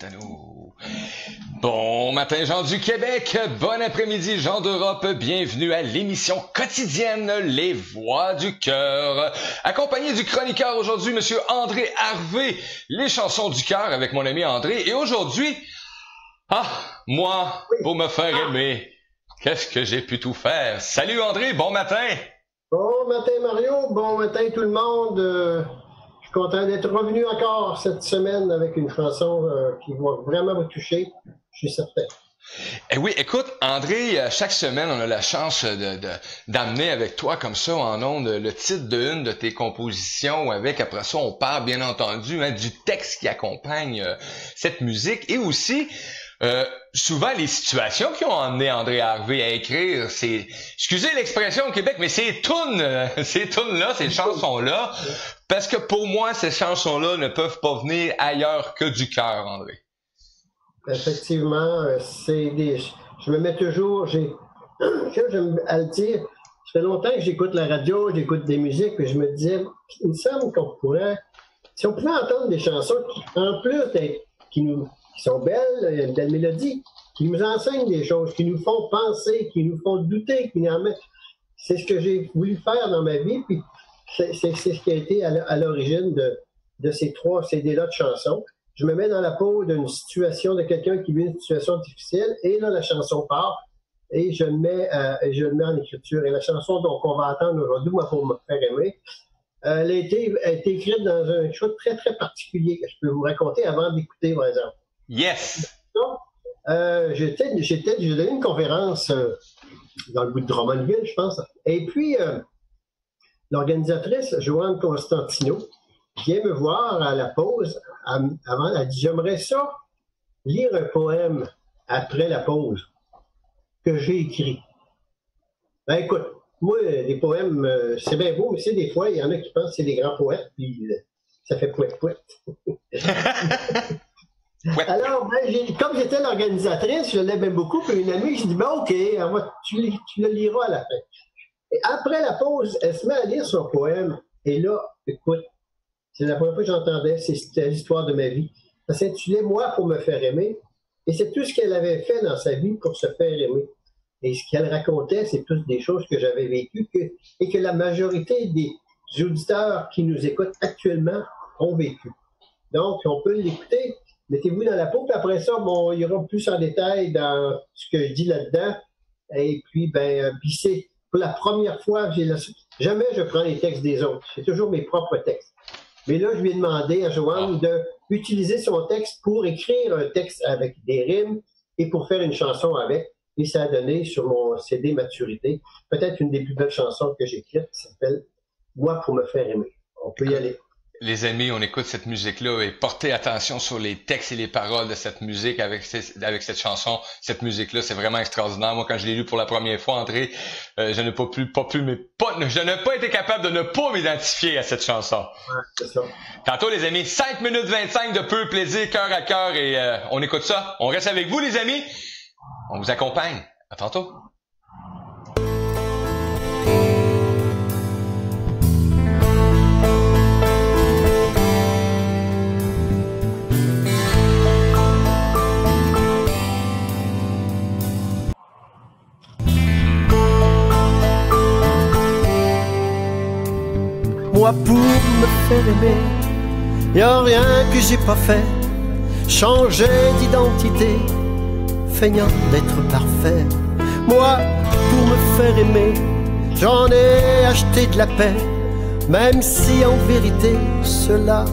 Allô. Bon matin, gens du Québec, bon après-midi, gens d'Europe, bienvenue à l'émission quotidienne Les Voix du Cœur. Accompagné du chroniqueur aujourd'hui, Monsieur André Harvey, les chansons du cœur avec mon ami André. Et aujourd'hui, moi, pour me faire aimer, qu'est-ce que j'ai pu tout faire? Salut André, bon matin! Bon matin Mario, bon matin tout le monde. Je suis content d'être revenu encore cette semaine avec une chanson qui va vraiment vous toucher, je suis certain. Eh oui, écoute, André, chaque semaine, on a la chance d'amener avec toi comme ça en ondes le titre d'une de tes compositions, avec après ça, on parle bien entendu du texte qui accompagne cette musique et aussi souvent les situations qui ont amené André Harvey à écrire excusez l'expression au Québec, mais ces tunes-là, ces chansons-là, parce que pour moi, ces chansons-là ne peuvent pas venir ailleurs que du cœur, André. Effectivement, je me mets toujours, j'aime à le dire, ça fait longtemps que j'écoute la radio, j'écoute des musiques, puis je me disais, il me semble qu'on pourrait, si on pouvait entendre des chansons qui, en plus qui sont belles, il y a une belle mélodie, qui nous enseignent des choses, qui nous font penser, qui nous font douter, qui nous en mettent. C'est ce que j'ai voulu faire dans ma vie, puis c'est ce qui a été à l'origine de ces 3 CD-là de chansons. Je me mets dans la peau d'une situation de quelqu'un qui vit une situation difficile, et là, la chanson part, et je le mets en écriture. Et la chanson qu'on va entendre aujourd'hui, moi, pour me faire aimer, elle a été écrite dans un choix très, très particulier que je peux vous raconter avant d'écouter, par exemple. Yes! J'ai donné une conférence dans le bout de Drummondville, je pense. Et puis, l'organisatrice, Joanne Constantino, vient me voir à la pause. Avant, elle dit, j'aimerais ça lire un poème après la pause que j'ai écrit. Ben écoute, moi, les poèmes, c'est bien beau, mais c'est des fois, il y en a qui pensent que c'est des grands poètes, puis ça fait pouet-pouet. Alors, comme j'étais l'organisatrice, je l'aimais beaucoup, puis une amie, je dis, ben OK, tu le liras à la fin. Et après la pause, elle se met à lire son poème, et là, écoute, c'est la première fois que j'entendais, c'était l'histoire de ma vie. Ça s'intitulait « Moi pour me faire aimer », et c'est tout ce qu'elle avait fait dans sa vie pour se faire aimer. Et ce qu'elle racontait, c'est toutes des choses que j'avais vécues et que la majorité des auditeurs qui nous écoutent actuellement ont vécu. Donc, on peut l'écouter. Mettez-vous dans la peau, puis après ça, bon, il y aura plus en détail dans ce que je dis là-dedans. Et puis, puis c'est pour la première fois, jamais je prends les textes des autres. C'est toujours mes propres textes. Mais là, je lui ai demandé à Joanne d'utiliser son texte pour écrire un texte avec des rimes et pour faire une chanson avec. Et ça a donné sur mon CD Maturité, peut-être une des plus belles chansons que j'ai écrites, qui s'appelle « Moi pour me faire aimer ». On peut y aller. Les amis, on écoute cette musique-là et portez attention sur les textes et les paroles de cette musique avec cette chanson. Cette musique-là, c'est vraiment extraordinaire. Moi, quand je l'ai lu pour la première fois, André, je n'ai pas été capable de ne pas m'identifier à cette chanson. Ouais, c'est ça. Tantôt, les amis, 5 minutes 25 de peu plaisir, cœur à cœur, et on écoute ça. On reste avec vous, les amis. On vous accompagne. À tantôt. Moi pour me faire aimer, y a rien que j'ai pas fait. Changer d'identité, feignant d'être parfait. Moi pour me faire aimer, j'en ai acheté de la paix, même si en vérité cela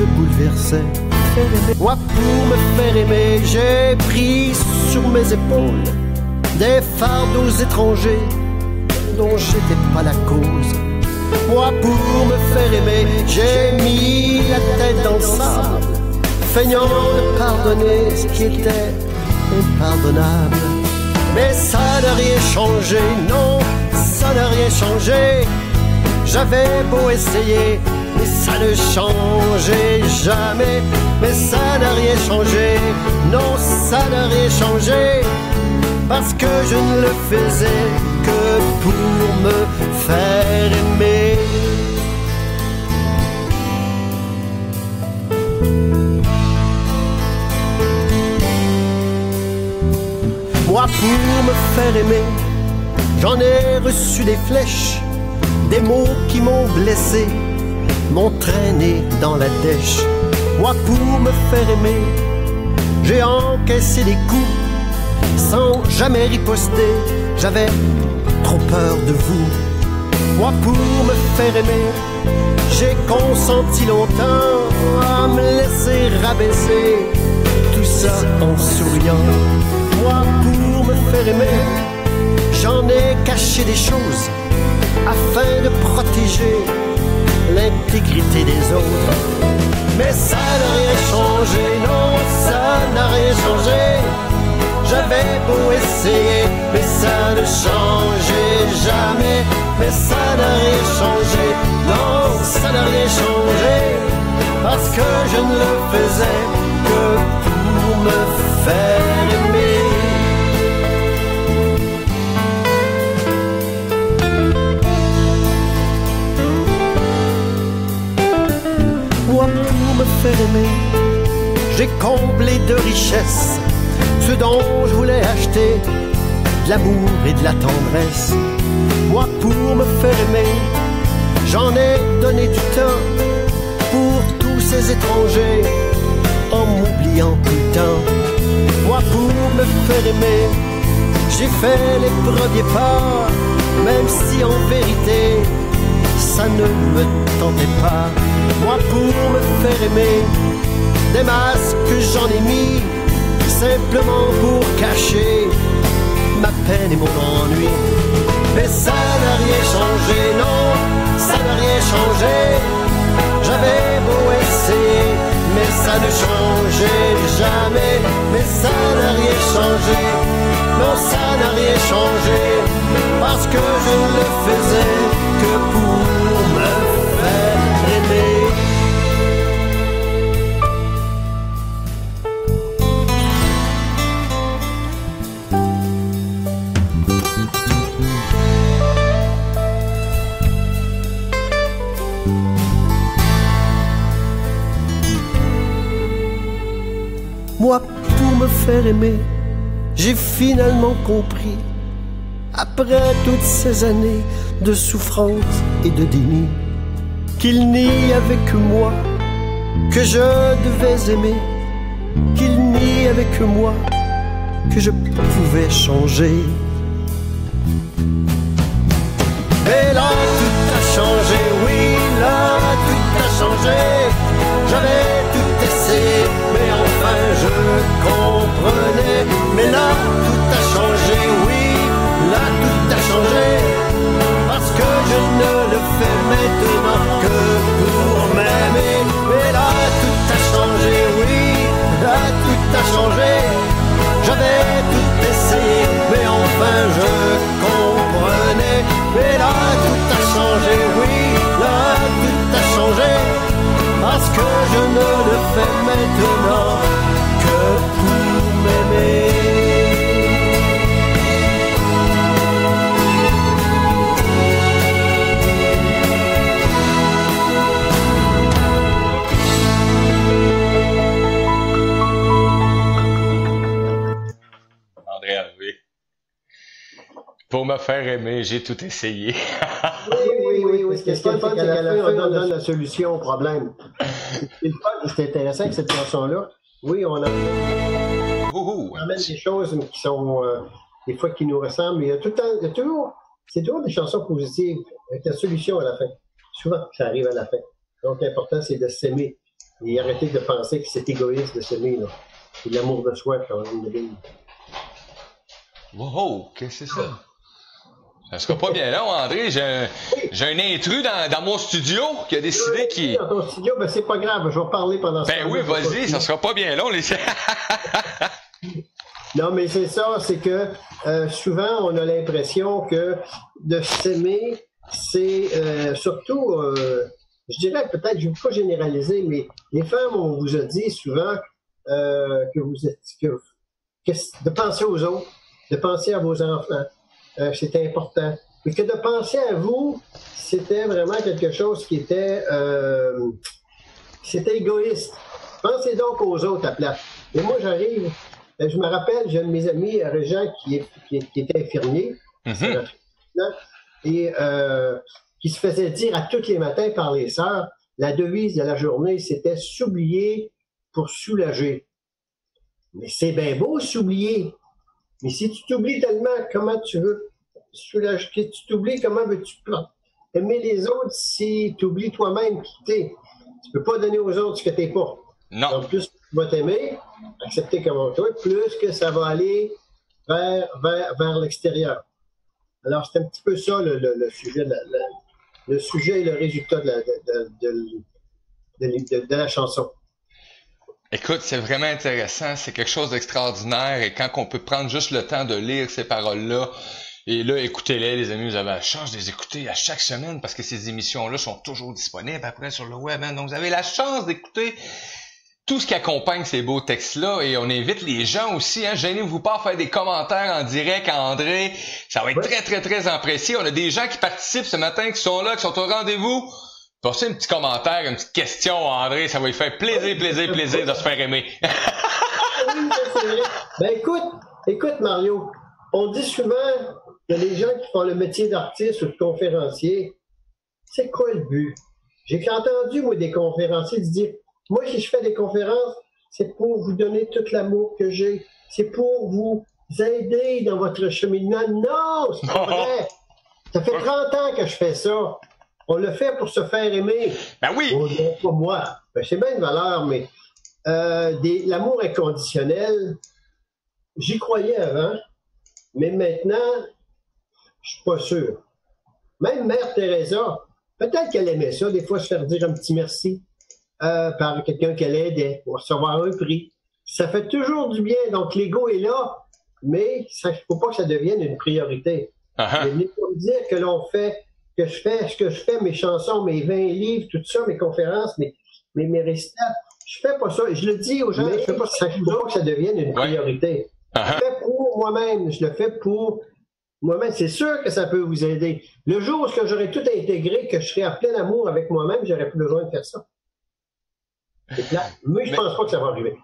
me bouleversait. Moi pour me faire aimer, j'ai pris sur mes épaules des fardeaux étrangers dont j'étais pas la cause. Moi pour me faire aimer, j'ai mis la tête dans le sable, feignant de pardonner ce qui était impardonnable. Mais ça n'a rien changé, non, ça n'a rien changé. J'avais beau essayer, mais ça ne changeait jamais. Mais ça n'a rien changé, non, ça n'a rien changé. Parce que je ne le faisais que pour me faire aimer. Moi pour me faire aimer, j'en ai reçu des flèches, des mots qui m'ont blessé, m'ont traîné dans la dèche. Moi pour me faire aimer, j'ai encaissé des coups sans jamais riposter, j'avais trop peur de vous. Moi pour me faire aimer, j'ai consenti longtemps à me laisser rabaisser, tout ça en souriant. Moi pour me faire aimer, j'en ai caché des choses afin de protéger l'intégrité des autres. Mais ça n'a rien changé, non, ça n'a rien changé. J'avais beau essayer, mais ça ne changeait jamais. Mais ça n'a rien changé, non, ça n'a rien changé. Parce que je ne le faisais que pour me faire aimer. Moi, pour me faire aimer, j'ai comblé de richesses ce dont je voulais acheter, de l'amour et de la tendresse. Moi pour me faire aimer, j'en ai donné du temps pour tous ces étrangers, en m'oubliant tout le temps. Moi pour me faire aimer, j'ai fait les premiers pas, même si en vérité ça ne me tentait pas. Moi pour me faire aimer, des masques j'en ai mis simplement pour cacher ma peine et mon ennui. Mais ça n'a rien changé, non, ça n'a rien changé. J'avais beau essayer, mais ça ne changeait jamais. Mais ça n'a rien changé, non, ça n'a rien changé. Parce que je ne le faisais que pour me faire aimer. Moi, pour me faire aimer, j'ai finalement compris, après toutes ces années de souffrance et de déni, qu'il n'y avait que moi que je devais aimer, qu'il n'y avait que moi que je pouvais changer. Et là, tout a changé, oui, là, tout a changé. J'avais tout essayé, mais enfin je comprenais. Mais là, tout a changé, oui, là, tout a changé. Parce que je ne le fais maintenant que pour m'aimer. Mais là, tout a changé, oui, là, tout a changé. J'avais tout essayé, mais enfin je comprenais. Mais là, tout a changé, oui, là, tout a changé. Parce que je ne le fais maintenant que pour m'aimer. André Harvey. Pour me faire aimer, j'ai tout essayé. Oui. Ce qui est fun, c'est qu'à la fin, on donne la solution au problème. C'est intéressant que cette chanson-là, oui, on amène des choses qui sont, des fois, qui nous ressemblent, mais il y a toujours, c'est toujours des chansons positives, avec la solution à la fin. Souvent, ça arrive à la fin. Donc, l'important, c'est de s'aimer et arrêter de penser que c'est égoïste de s'aimer, là. C'est l'amour de soi, quand même, de vie. Wow, qu'est-ce que c'est ça? Ça sera pas bien long, André. J'ai un intrus dans mon studio qui a décidé qu'il... Dans ton studio, ben c'est pas grave, je vais parler pendant ce temps. Ben oui, vas-y, ça sera pas bien long. Non, mais c'est ça, c'est que souvent, on a l'impression que de s'aimer, c'est surtout, je dirais peut-être, je ne veux pas généraliser, mais les femmes, on vous a dit souvent que de penser aux autres, de penser à vos enfants. C'était important. Mais que de penser à vous, c'était vraiment quelque chose qui était c'était égoïste. Pensez donc aux autres à place. Et moi, j'arrive je me rappelle, j'ai un de mes amis, Régent, qui était infirmier, et qui se faisait dire à tous les matins par les sœurs, la devise de la journée, c'était s'oublier pour soulager. Mais c'est bien beau s'oublier. Mais si tu t'oublies tellement, comment tu veux soulager? Tu t'oublies, comment veux-tu aimer les autres si tu oublies toi-même qui t'es? Tu peux pas donner aux autres ce que t'es pas. Non. Donc, plus tu vas t'aimer, accepter comme toi, plus que ça va aller vers l'extérieur. Alors, c'est un petit peu ça le sujet, le sujet et le résultat de la chanson. Écoute, c'est vraiment intéressant, c'est quelque chose d'extraordinaire et quand on peut prendre juste le temps de lire ces paroles-là, et là, écoutez-les, les amis, vous avez la chance de les écouter à chaque semaine parce que ces émissions-là sont toujours disponibles après sur le web, hein, donc vous avez la chance d'écouter tout ce qui accompagne ces beaux textes-là et on invite les gens aussi, hein, gênez-vous pas à faire des commentaires en direct à André, ça va être très, très, très apprécié. On a des gens qui participent ce matin, qui sont là, qui sont au rendez-vous. Passez un petit commentaire, une petite question à André, ça va lui faire plaisir de se faire aimer. Oui, c'est vrai. Ben écoute Mario, on dit souvent que les gens qui font le métier d'artiste ou de conférencier, c'est quoi le but? J'ai entendu, moi, des conférenciers dire, moi, si je fais des conférences, c'est pour vous donner tout l'amour que j'ai. C'est pour vous aider dans votre cheminement. Non, c'est pas vrai. Ça fait 30 ans que je fais ça. On le fait pour se faire aimer. Ben oui! Oh, non, pas moi. Ben, c'est bien une valeur, mais l'amour inconditionnel, j'y croyais avant, mais maintenant, je suis pas sûr. Même Mère Teresa, peut-être qu'elle aimait ça, des fois se faire dire un petit merci par quelqu'un qu'elle aidait pour recevoir un prix. Ça fait toujours du bien, donc l'ego est là, mais il ne faut pas que ça devienne une priorité. Il n'est pas me dire que l'on fait que je fais ce que je fais, mes chansons, mes 20 livres, tout ça, mes conférences, mes récitals. Je fais pas ça. Je le dis aux gens, je fais pas ça. Il faut pas que ça devienne une priorité. Je le fais pour moi-même. Je le fais pour moi-même. C'est sûr que ça peut vous aider. Le jour où j'aurai tout intégré, que je serai en plein amour avec moi-même, j'aurai plus besoin de faire ça. C'est clair. Mais je pense pas que ça va arriver.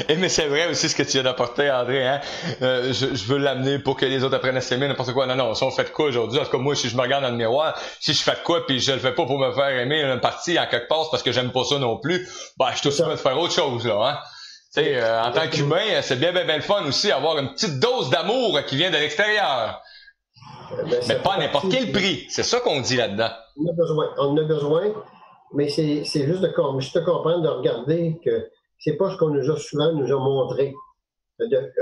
Mais c'est vrai aussi ce que tu viens d'apporter, André, hein. Je veux l'amener pour que les autres apprennent à s'aimer, n'importe quoi. Non, si on fait de quoi aujourd'hui, en tout cas, moi, si je me regarde dans le miroir, si je fais de quoi puis je le fais pas pour me faire aimer une partie en quelque part, parce que j'aime pas ça non plus, je suis aussi de faire autre chose, là, hein. Tu sais, en tant qu'humain, c'est bien le fun aussi, avoir une petite dose d'amour qui vient de l'extérieur. Mais pas à n'importe quel prix. C'est ça qu'on dit là-dedans. On en a besoin. Mais c'est juste de comprendre, de regarder que c'est pas ce qu'on nous a montré.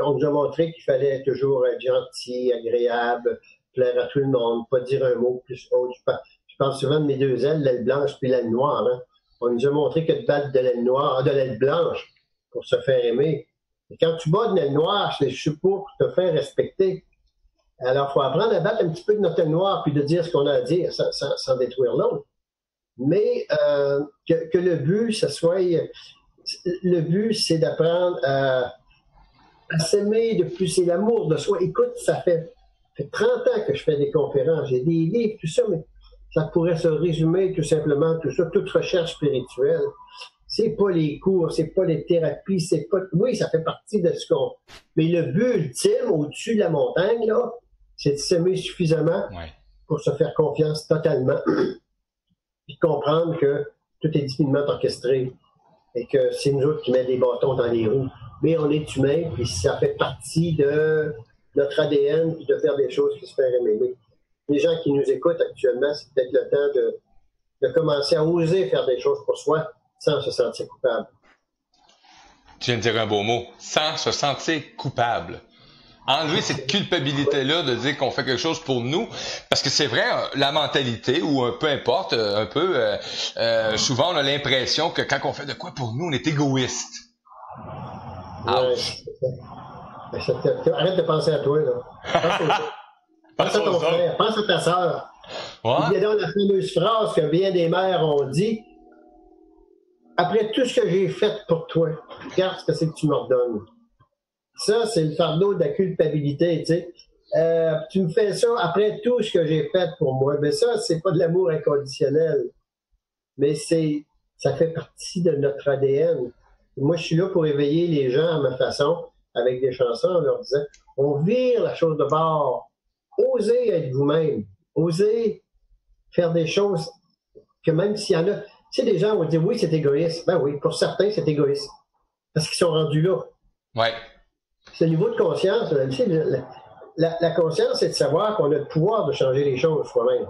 On nous a montré qu'il fallait toujours être gentil, agréable, plaire à tout le monde, pas dire un mot plus haut. Je parle souvent de mes deux ailes, l'aile blanche puis l'aile noire. Hein. On nous a montré que de battre de l'aile noire, de l'aile blanche pour se faire aimer. Et quand tu bats de l'aile noire, c'est pour te faire respecter. Alors, il faut apprendre à battre un petit peu de notre aile noire puis de dire ce qu'on a à dire sans détruire l'autre. Mais que le but, le but, c'est d'apprendre à s'aimer de plus, c'est l'amour de soi. Écoute, ça fait 30 ans que je fais des conférences, j'ai des livres, tout ça, mais ça pourrait se résumer tout simplement, tout ça, toute recherche spirituelle. C'est pas les cours, c'est pas les thérapies, c'est pas... Oui, ça fait partie de ce qu'on... Mais le but ultime, au-dessus de la montagne, là, c'est de s'aimer suffisamment pour se faire confiance totalement. Puis comprendre que tout est divinement orchestré et que c'est nous autres qui mettons des bâtons dans les roues. Mais on est humain, puis ça fait partie de notre ADN, puis de faire des choses qui se font aimer. Les gens qui nous écoutent actuellement, c'est peut-être le temps de commencer à oser faire des choses pour soi sans se sentir coupable. Tu viens de dire un beau mot, sans se sentir coupable. Enlever cette culpabilité-là de dire qu'on fait quelque chose pour nous, parce que c'est vrai, la mentalité, ou peu importe, souvent on a l'impression que quand on fait de quoi pour nous, on est égoïste. Arrête de penser à toi, là. Pense à ton frère, pense à ta sœur. Il y a donc la fameuse phrase que bien des mères ont dit, après tout ce que j'ai fait pour toi, regarde ce que c'est que tu m'ordonnes. Ça, c'est le fardeau de la culpabilité, tu sais. Tu me fais ça après tout ce que j'ai fait pour moi. Mais ça, c'est pas de l'amour inconditionnel. Mais ça fait partie de notre ADN. Moi, je suis là pour éveiller les gens à ma façon, avec des chansons, en leur disant, on vire la chose de bord. Osez être vous-même. Osez faire des choses que même s'il y en a... Tu sais, des gens vont dire, oui, c'est égoïste. Ben oui, pour certains, c'est égoïste. Parce qu'ils sont rendus là. Ouais. C'est le niveau de conscience. La conscience, c'est de savoir qu'on a le pouvoir de changer les choses soi-même.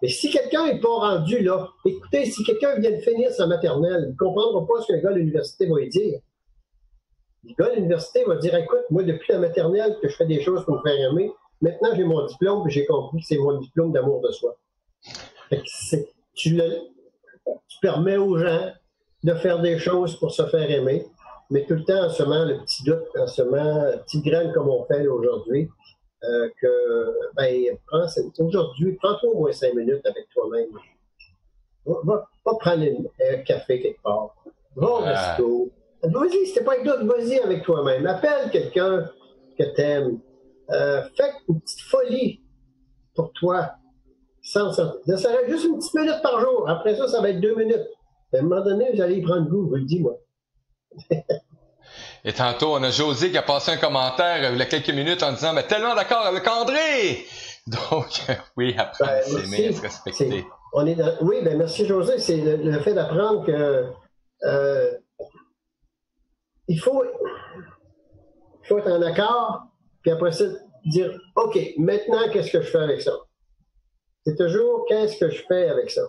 Mais si quelqu'un n'est pas rendu là, écoutez, si quelqu'un vient de finir sa maternelle, il ne comprendra pas ce que le gars de l'université va lui dire. Le gars de l'université va dire, écoute, moi, depuis la maternelle que je fais des choses pour me faire aimer, maintenant j'ai mon diplôme et j'ai compris que c'est mon diplôme d'amour de soi. Fait que tu permets aux gens de faire des choses pour se faire aimer, mais tout le temps en semant le petit doute, en semant la petite graine comme on fait aujourd'hui, aujourd'hui, prends-toi au moins 5 minutes avec toi-même. Va prendre un café quelque part. Va au resto. Vas-y, si t'es pas avec d'autres, vas-y avec toi-même. Appelle quelqu'un que t'aimes. Fais une petite folie pour toi. Ça serait juste une petite minute par jour. Après ça, ça va être 2 minutes. À un moment donné, vous allez y prendre goût, je vous le dis, moi. Et tantôt, on a José qui a passé un commentaire il y a quelques minutes en disant « tellement d'accord avec André! » Donc, oui, apprendre à s'aimer, à se respecter. Oui, merci José. C'est le fait d'apprendre que il faut être en accord, puis après ça, dire « OK, maintenant, qu'est-ce que je fais avec ça? » C'est toujours « Qu'est-ce que je fais avec ça? »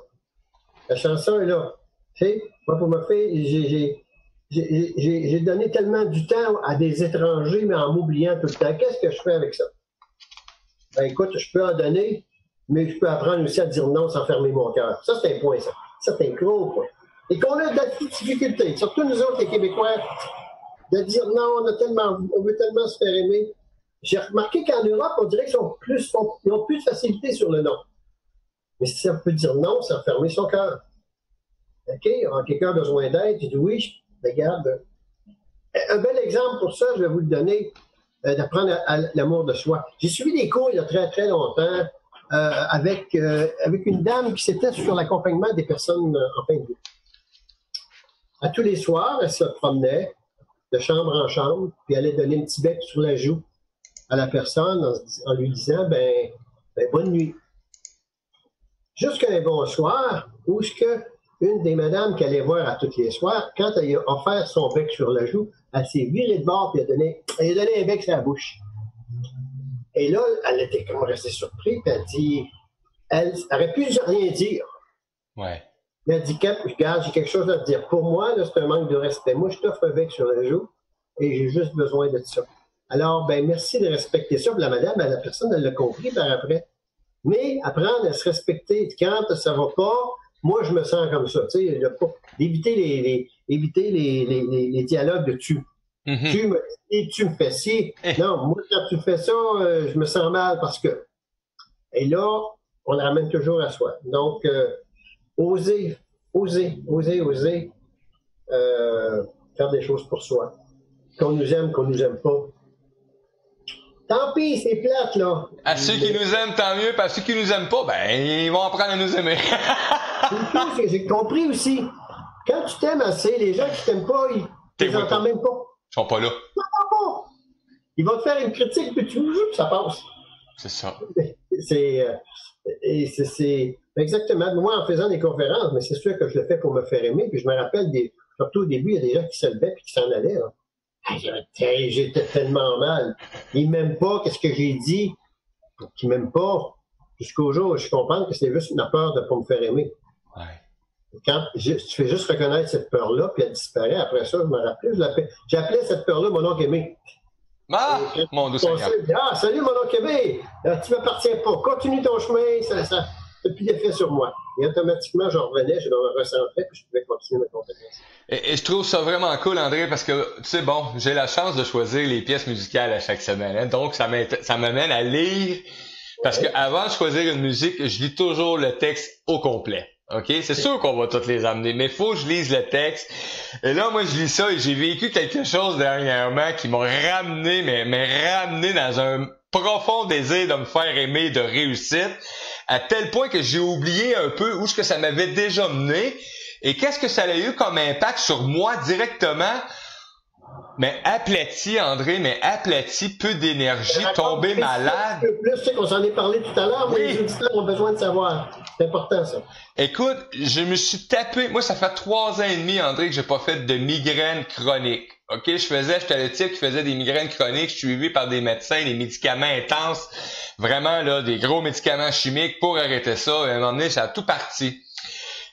La chanson est là. Tu sais, moi, pour me faire, j'ai donné tellement du temps à des étrangers, mais en m'oubliant tout le temps. Qu'est-ce que je fais avec ça? Ben écoute, je peux en donner, mais je peux apprendre aussi à dire non sans fermer mon cœur. Ça, c'est un point, ça. Ça, c'est un gros point. Et qu'on a de la difficulté, surtout nous autres, les Québécois, de dire non, on veut tellement se faire aimer. J'ai remarqué qu'en Europe, on dirait qu'ils ont plus de facilité sur le non. Mais si on peut dire non sans fermer son cœur. OK, quelqu'un a besoin d'aide, tu dis oui, regarde. Un bel exemple pour ça, je vais vous le donner, d'apprendre à l'amour de soi. J'ai suivi des cours il y a très, très longtemps avec une dame qui s'était sur l'accompagnement des personnes en fin de vie. À tous les soirs, elle se promenait de chambre en chambre, puis elle allait donner un petit bec sur la joue à la personne en lui disant bonne nuit. Jusqu'à un bon soir, où ce que une des madames qu'elle allait voir à tous les soirs, quand elle a offert son bec sur la joue, elle s'est virée de bord et elle a donné un bec sur la bouche. Et là, elle était comme restée surprise, puis elle dit, elle aurait pu rien dire. Ouais. Mais elle dit, regarde, j'ai quelque chose à te dire. Pour moi, là, c'est un manque de respect. Moi, je t'offre un bec sur la joue et j'ai juste besoin de ça. Alors, merci de respecter ça. Puis la madame, la personne, elle l'a compris par après. Mais apprendre à se respecter. Quand ça va pas, moi, je me sens comme ça. Tu sais, éviter les dialogues de tu. Mm-hmm. Tu me dis, tu me fais ci. Non, moi, quand tu fais ça, je me sens mal parce que. Et là, on le ramène toujours à soi. Donc, oser faire des choses pour soi. Qu'on nous aime pas. Tant pis, c'est plate, là. À ceux qui nous aiment, tant mieux. Puis à ceux qui nous aiment pas, ils vont apprendre à nous aimer. C'est tout, j'ai compris aussi. Quand tu t'aimes assez, les gens qui t'aiment pas, ils n'entendent même pas. Ils sont pas là. Ils n'entendent pas. Ils vont te faire une critique, puis ça passe. C'est ça. C'est exactement. Moi, en faisant des conférences, mais c'est sûr que je le fais pour me faire aimer. Puis je me rappelle, surtout au début, il y a des gens qui se levaient et qui s'en allaient. Là. J'étais tellement mal. Ils m'aiment pas, qu'est-ce que j'ai dit? Qu'ils m'aiment pas. Jusqu'au jour où je comprends que c'est juste une peur de ne pas me faire aimer. Ouais. Quand tu fais juste reconnaître cette peur-là, puis elle disparaît, après ça, je me rappelais, j'appelais cette peur-là mon oncle aimé. Ah, mon Dieu Seigneur. Salut mon oncle aimé, tu ne m'appartiens pas, continue ton chemin, ça n'a plus d'effet sur moi. Et automatiquement, je revenais, je me recentrais, puis je pouvais continuer mes compétences. Et je trouve ça vraiment cool, André, parce que, tu sais, j'ai la chance de choisir les pièces musicales à chaque semaine, hein, donc ça m'amène à lire, parce que avant de choisir une musique, je lis toujours le texte au complet. OK? C'est sûr qu'on va toutes les amener, mais faut que je lise le texte. Et là, moi, je lis ça et j'ai vécu quelque chose dernièrement qui m'a ramené, mais ramené dans un profond désir de me faire aimer, de réussite, à tel point que j'ai oublié un peu où est-ce que ça m'avait déjà mené. Et qu'est-ce que ça a eu comme impact sur moi directement? Mais aplati, André, peu d'énergie, tombé malade. Un peu plus, tu sais qu'on s'en est parlé tout à l'heure, mais les auditeurs ont besoin de savoir. C'est important, ça. Écoute, je me suis tapé, moi, ça fait 3 ans et demi, André, que j'ai pas fait de migraine chronique. OK? J'étais le type qui faisait des migraines chroniques, je suis suivi par des médecins, des médicaments intenses, vraiment, là, des gros médicaments chimiques pour arrêter ça. Et à un moment donné, ça a tout parti.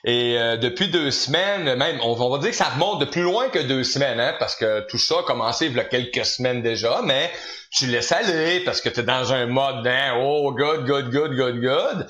Et depuis 2 semaines, même, on va dire que ça remonte de plus loin que 2 semaines, hein, parce que tout ça a commencé il y a quelques semaines déjà, mais tu laisses aller parce que tu es dans un mode, hein, oh, good.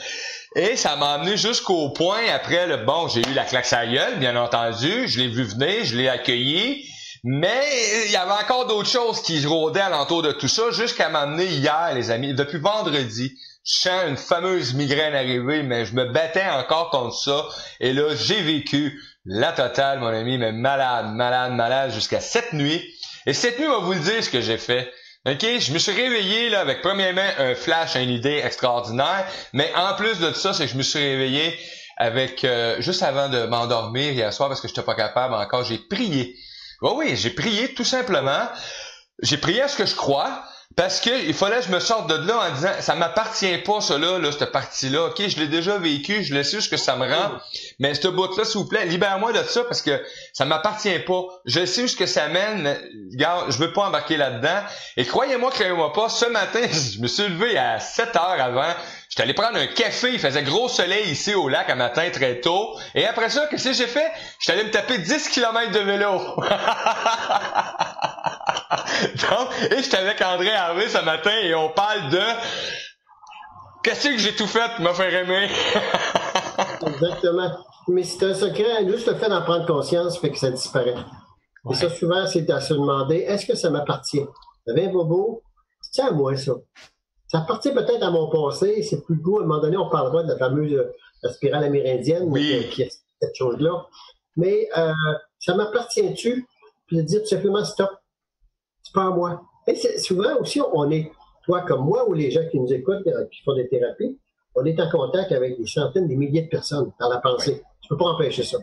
Et ça m'a amené jusqu'au point, après, j'ai eu la claque à la gueule, bien entendu, je l'ai vu venir, je l'ai accueilli, mais il y avait encore d'autres choses qui rôdaient alentour de tout ça, jusqu'à m'amener hier, les amis, depuis vendredi. Je sens une fameuse migraine arriver, mais je me battais encore contre ça. Et là, j'ai vécu la totale, mon ami, mais malade, jusqu'à cette nuit. Et cette nuit, on va vous le dire ce que j'ai fait. OK? Je me suis réveillé, là, avec premièrement un flash, une idée extraordinaire. Mais en plus de ça, c'est que je me suis réveillé avec, juste avant de m'endormir hier soir, parce que j'étais pas capable encore, j'ai prié. Oui, j'ai prié tout simplement. J'ai prié à ce que je crois. Parce que il fallait que je me sorte de là en disant ça m'appartient pas là cette partie-là. OK, je l'ai déjà vécu, je le sais ce que ça me rend, mais ce bout-là s'il vous plaît, libère-moi de ça parce que ça m'appartient pas. Je sais où ce que ça mène, mais regarde, je veux pas embarquer là-dedans. Et croyez-moi pas, ce matin, je me suis levé à 7 heures avant. J'étais allé prendre un café, il faisait gros soleil ici au lac à matin très tôt. Et après ça, qu'est-ce que j'ai fait? J'étais allé me taper 10 km de vélo. Donc, et j'étais avec André Harvey ce matin et on parle de qu'est-ce que j'ai tout fait pour me faire aimer. Exactement. Mais c'est un secret, juste le fait d'en prendre conscience fait que ça disparaît. Ouais. Et ça, souvent, c'est à se demander, est-ce que ça m'appartient? Ça vient bobo, c'est à moi, ça. Ça appartient peut-être à mon passé, c'est plus beau. À un moment donné, on parlera de la fameuse la spirale amérindienne, qui est cette chose-là. Mais ça m'appartient-tu? Puis de dire tout simplement stop. C'est pas à moi. Et souvent aussi, on est, toi comme moi, ou les gens qui nous écoutent, qui font des thérapies, on est en contact avec des centaines, des milliers de personnes dans la pensée. Tu peux pas empêcher ça.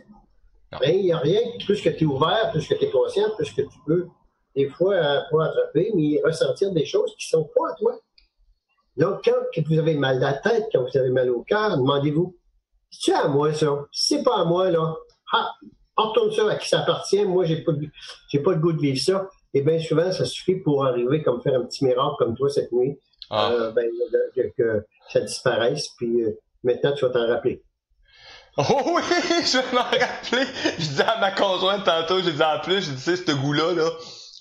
Mais il n'y a rien, plus que tu es ouvert, plus que tu es conscient, plus que tu peux, des fois, pas attraper, mais ressentir des choses qui sont pas à toi. Donc, quand vous avez mal à la tête, quand vous avez mal au cœur, demandez-vous, c'est-tu à moi, ça? Si c'est pas à moi, là, on retourne ça à qui ça appartient. Moi, j'ai pas le goût de vivre ça. Et bien souvent, ça suffit pour arriver comme faire un petit miracle comme toi cette nuit, que ça disparaisse, puis maintenant, tu vas t'en rappeler. Oh oui, je vais m'en rappeler. Je disais à ma conjointe tantôt, j'ai dit en plus, j'ai dit, ce goût-là, là,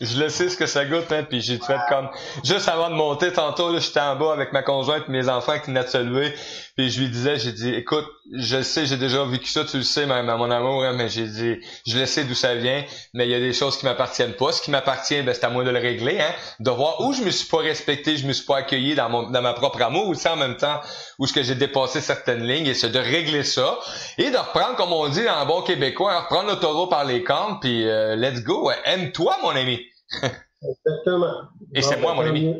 je le sais ce que ça goûte, hein, puis j'ai fait comme, juste avant de monter tantôt, là, j'étais en bas avec ma conjointe et mes enfants qui venaient de se lever, puis je lui disais, j'ai dit, écoute, je le sais, j'ai déjà vécu ça, tu le sais, même à mon amour, hein, mais j'ai dit, je le sais d'où ça vient, mais il y a des choses qui m'appartiennent pas. Ce qui m'appartient, ben, c'est à moi de le régler, hein, de voir où je me suis pas respecté, je me suis pas accueilli dans ma propre amour, aussi en même temps, où est-ce que j'ai dépassé certaines lignes, et c'est de régler ça, et de reprendre, comme on dit en bon québécois, hein, reprendre le taureau par les cornes, puis let's go, ouais. Aime-toi, mon ami. Exactement. Et bon, c'est moi, mon ami.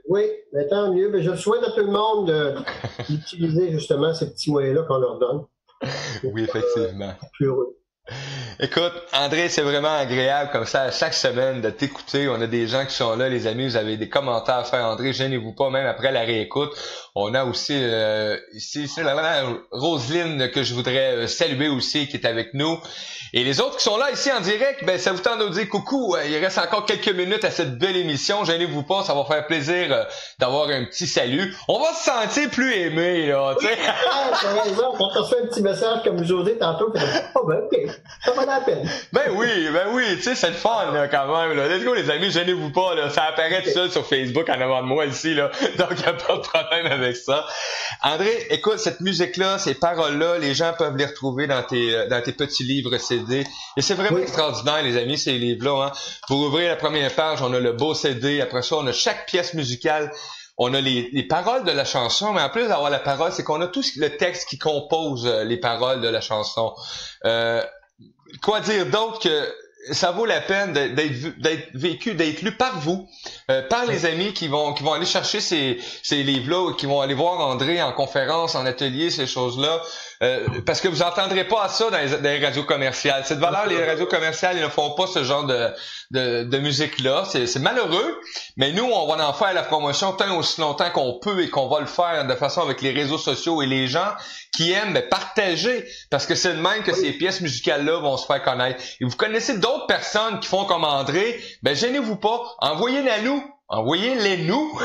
Oui, mais tant mieux. Mais je souhaite à tout le monde d'utiliser justement ces petits moyens-là qu'on leur donne. Oui, effectivement. Plus heureux. Écoute, André, c'est vraiment agréable comme ça, à chaque semaine, de t'écouter. On a des gens qui sont là, les amis, vous avez des commentaires à faire, André, gênez-vous pas, même après la réécoute. On a aussi ici Roselyne que je voudrais saluer aussi, qui est avec nous. Et les autres qui sont là ici en direct, ben ça vous tente de nous dire coucou. Il reste encore quelques minutes à cette belle émission. Gênez-vous pas, ça va faire plaisir d'avoir un petit salut. On va se sentir plus aimé, là, tu sais. T'as raison, quand t'as fait un petit message comme José tantôt, t'as dit, oh ben ok, ça va la peine. Ben oui, tu sais, c'est le fun, là, quand même, là. Let's go, les amis, gênez-vous pas, là. Ça apparaît tout seul sur Facebook en avant de moi ici, là. Donc, y a pas de problème avec ça. André, écoute, cette musique-là, ces paroles-là, les gens peuvent les retrouver dans tes petits livres CD. Et c'est vraiment extraordinaire, les amis, ces livres-là, hein. Pour ouvrir la première page, on a le beau CD. Après ça, on a chaque pièce musicale. On a les paroles de la chanson, mais en plus d'avoir la parole, c'est qu'on a tout le texte qui compose les paroles de la chanson. Quoi dire d'autre que ça vaut la peine d'être vécu, d'être lu par vous, par les amis qui vont aller chercher ces livres-là, qui vont aller voir André en conférence, en atelier, ces choses-là. parce que vous entendrez pas ça dans les radios commerciales. C'est de valeur, les radios commerciales, ils ne font pas ce genre de musique-là. C'est malheureux, mais nous, on va en faire la promotion tant aussi longtemps qu'on peut et qu'on va le faire de façon avec les réseaux sociaux et les gens qui aiment partager, parce que c'est de même que ces pièces musicales-là vont se faire connaître. Et vous connaissez d'autres personnes qui font comme André, ben gênez-vous pas, envoyez-les nous. Envoyez-les nous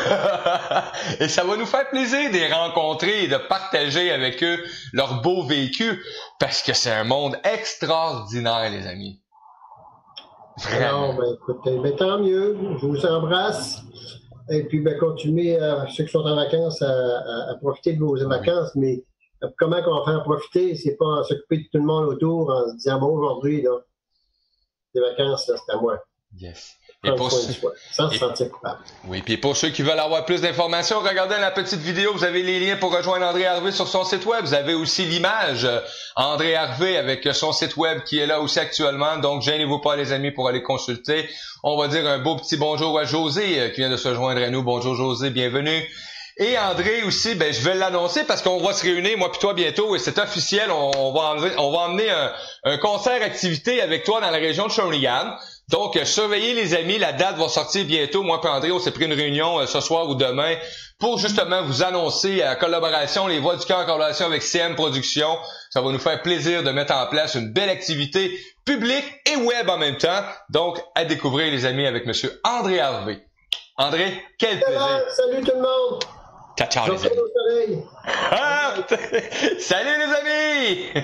et ça va nous faire plaisir de les rencontrer et de partager avec eux leur beau vécu, parce que c'est un monde extraordinaire, les amis. Vraiment. Alors, écoutez, tant mieux, je vous embrasse et puis continuez, ceux qui sont en vacances, à profiter de vos vacances, mais comment qu'on va faire profiter, c'est pas s'occuper de tout le monde autour en se disant, bon, aujourd'hui, là, les vacances, là, c'est à moi. Yes. Sans se sentir coupable. Oui, puis pour ceux qui veulent avoir plus d'informations, regardez la petite vidéo, vous avez les liens pour rejoindre André Harvey sur son site web. Vous avez aussi l'image André Harvey avec son site web qui est là aussi actuellement. Donc, gênez-vous pas, les amis, pour aller consulter. On va dire un beau petit bonjour à José qui vient de se joindre à nous. Bonjour José, bienvenue. Et André aussi, je vais l'annoncer parce qu'on va se réunir, moi puis toi, bientôt, et c'est officiel. On va emmener un concert activité avec toi dans la région de Shawinigan. Donc, surveillez les amis, la date va sortir bientôt. Moi et André, on s'est pris une réunion ce soir ou demain pour justement vous annoncer la collaboration, les Voix du Cœur en collaboration avec CM Productions. Ça va nous faire plaisir de mettre en place une belle activité publique et web en même temps. Donc, à découvrir les amis avec Monsieur André Harvey. André, quel plaisir! Salut tout le monde! Ciao, ciao les amis! Salut les amis!